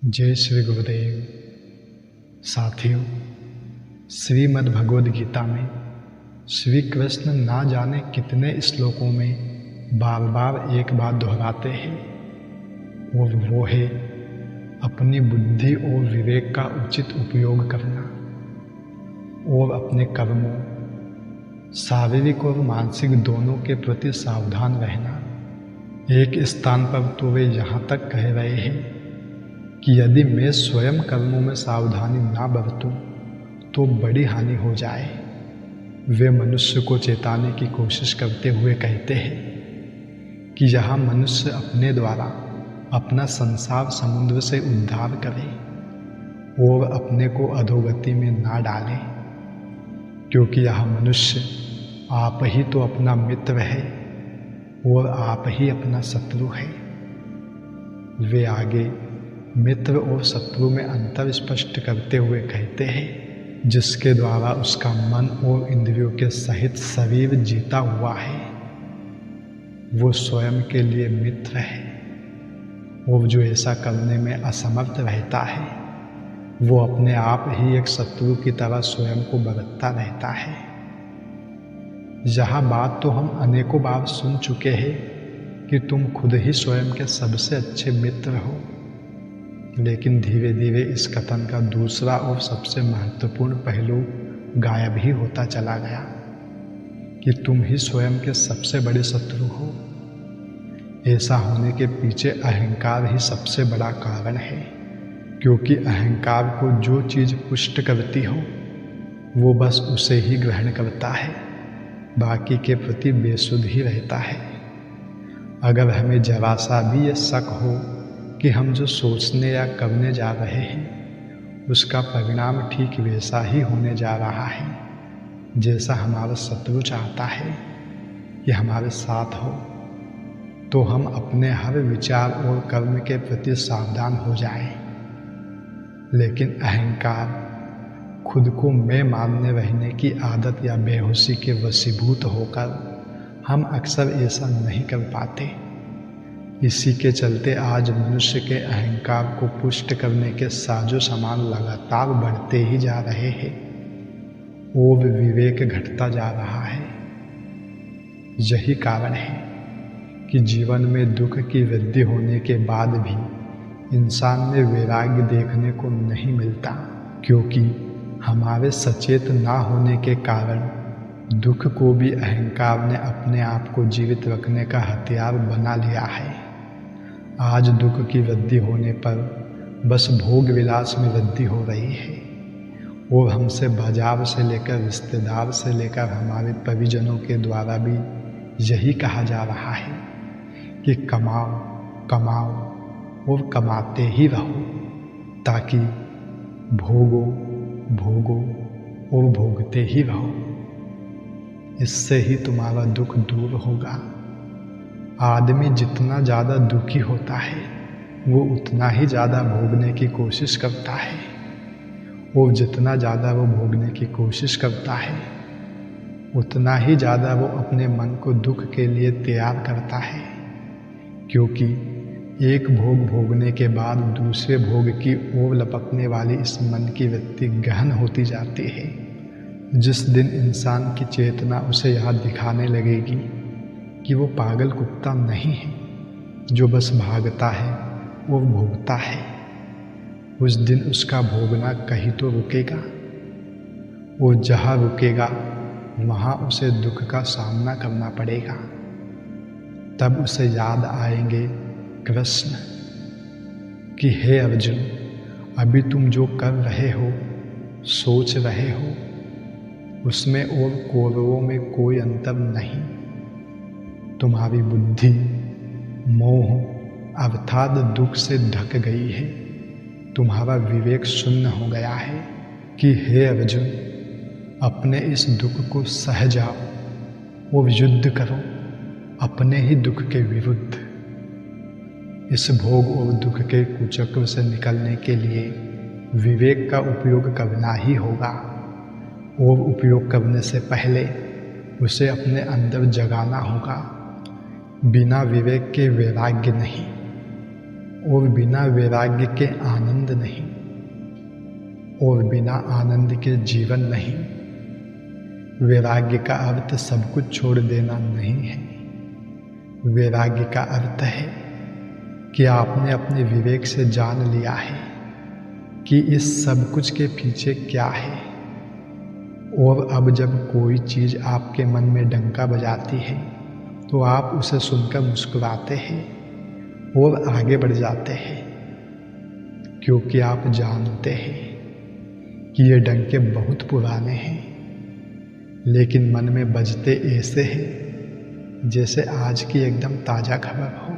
जय श्री गुरुदेव। साथियों, श्रीमद् भगवद गीता में श्री कृष्ण ना जाने कितने श्लोकों में बार बार एक बात दोहराते हैं और वो है अपनी बुद्धि और विवेक का उचित उपयोग करना और अपने कर्मों, शारीरिक और मानसिक दोनों के प्रति सावधान रहना। एक स्थान पर तो वे यहाँ तक कह रहे हैं कि यदि मैं स्वयं कर्मों में सावधानी ना बरतूं तो बड़ी हानि हो जाए। वे मनुष्य को चेताने की कोशिश करते हुए कहते हैं कि यह मनुष्य अपने द्वारा अपना संसार समुद्र से उद्धार करे और अपने को अधोगति में ना डाले, क्योंकि यह मनुष्य आप ही तो अपना मित्र है और आप ही अपना शत्रु है। वे आगे मित्र और शत्रु में अंतर स्पष्ट करते हुए कहते हैं, जिसके द्वारा उसका मन और इंद्रियों के सहित शरीर जीता हुआ है वो स्वयं के लिए मित्र है, और जो ऐसा करने में असमर्थ रहता है वो अपने आप ही एक शत्रु की तरह स्वयं को बरतता रहता है। यह बात तो हम अनेकों बार सुन चुके हैं कि तुम खुद ही स्वयं के सबसे अच्छे मित्र हो, लेकिन धीरे धीरे इस कथन का दूसरा और सबसे महत्वपूर्ण पहलू गायब ही होता चला गया कि तुम ही स्वयं के सबसे बड़े शत्रु हो। ऐसा होने के पीछे अहंकार ही सबसे बड़ा कारण है, क्योंकि अहंकार को जो चीज़ पुष्ट करती हो वो बस उसे ही ग्रहण करता है, बाकी के प्रति बेसुध ही रहता है। अगर हमें जरा सा भी ये शक हो कि हम जो सोचने या करने जा रहे हैं उसका परिणाम ठीक वैसा ही होने जा रहा है जैसा हमारा शत्रु चाहता है कि हमारे साथ हो, तो हम अपने हर विचार और कर्म के प्रति सावधान हो जाएं। लेकिन अहंकार, खुद को मैं मानने रहने की आदत या बेहोशी के वशीभूत होकर हम अक्सर ऐसा नहीं कर पाते। इसी के चलते आज मनुष्य के अहंकार को पुष्ट करने के साजो सामान लगातार बढ़ते ही जा रहे हैं और विवेक घटता जा रहा है। यही कारण है कि जीवन में दुख की वृद्धि होने के बाद भी इंसान में वैराग्य देखने को नहीं मिलता, क्योंकि हमारे सचेत ना होने के कारण दुख को भी अहंकार ने अपने आप को जीवित रखने का हथियार बना लिया है। आज दुख की वृद्धि होने पर बस भोग विलास में वृद्धि हो रही है और हमसे बाजार से लेकर रिश्तेदार से लेकर हमारे परिजनों के द्वारा भी यही कहा जा रहा है कि कमाओ कमाओ और कमाते ही रहो, ताकि भोगो भोगो और भोगते ही रहो। इससे ही तुम्हारा दुख दूर होगा। आदमी जितना ज़्यादा दुखी होता है वो उतना ही ज़्यादा भोगने की कोशिश करता है, और जितना ज़्यादा वो भोगने की कोशिश करता है उतना ही ज़्यादा वो अपने मन को दुख के लिए तैयार करता है, क्योंकि एक भोग भोगने के बाद दूसरे भोग की ओर लपकने वाली इस मन की वृत्ति गहन होती जाती है। जिस दिन इंसान की चेतना उसे यह दिखाने लगेगी कि वो पागल कुत्ता नहीं है जो बस भागता है और भोगता है, उस दिन उसका भोगना कहीं तो रुकेगा, और जहाँ रुकेगा वहाँ उसे दुख का सामना करना पड़ेगा। तब उसे याद आएंगे कृष्ण कि हे अर्जुन, अभी तुम जो कर रहे हो, सोच रहे हो, उसमें और कौरवों में कोई अंतर नहीं। तुम्हारी बुद्धि मोह अर्थात दुख से ढक गई है, तुम्हारा विवेक शून्य हो गया है कि हे अर्जुन, अपने इस दुख को सह जाओ और युद्ध करो अपने ही दुख के विरुद्ध। इस भोग और दुख के कुचक्र से निकलने के लिए विवेक का उपयोग करना ही होगा, और उपयोग करने से पहले उसे अपने अंदर जगाना होगा। बिना विवेक के वैराग्य नहीं, और बिना वैराग्य के आनंद आनंद नहीं, और बिना आनंद के जीवन नहीं। वैराग्य का अर्थ सब कुछ छोड़ देना नहीं है। वैराग्य का अर्थ है कि आपने अपने विवेक से जान लिया है कि इस सब कुछ के पीछे क्या है, और अब जब कोई चीज़ आपके मन में डंका बजाती है तो आप उसे सुनकर मुस्कुराते हैं और आगे बढ़ जाते हैं, क्योंकि आप जानते हैं कि ये डंके बहुत पुराने हैं, लेकिन मन में बजते ऐसे हैं जैसे आज की एकदम ताज़ा खबर हो।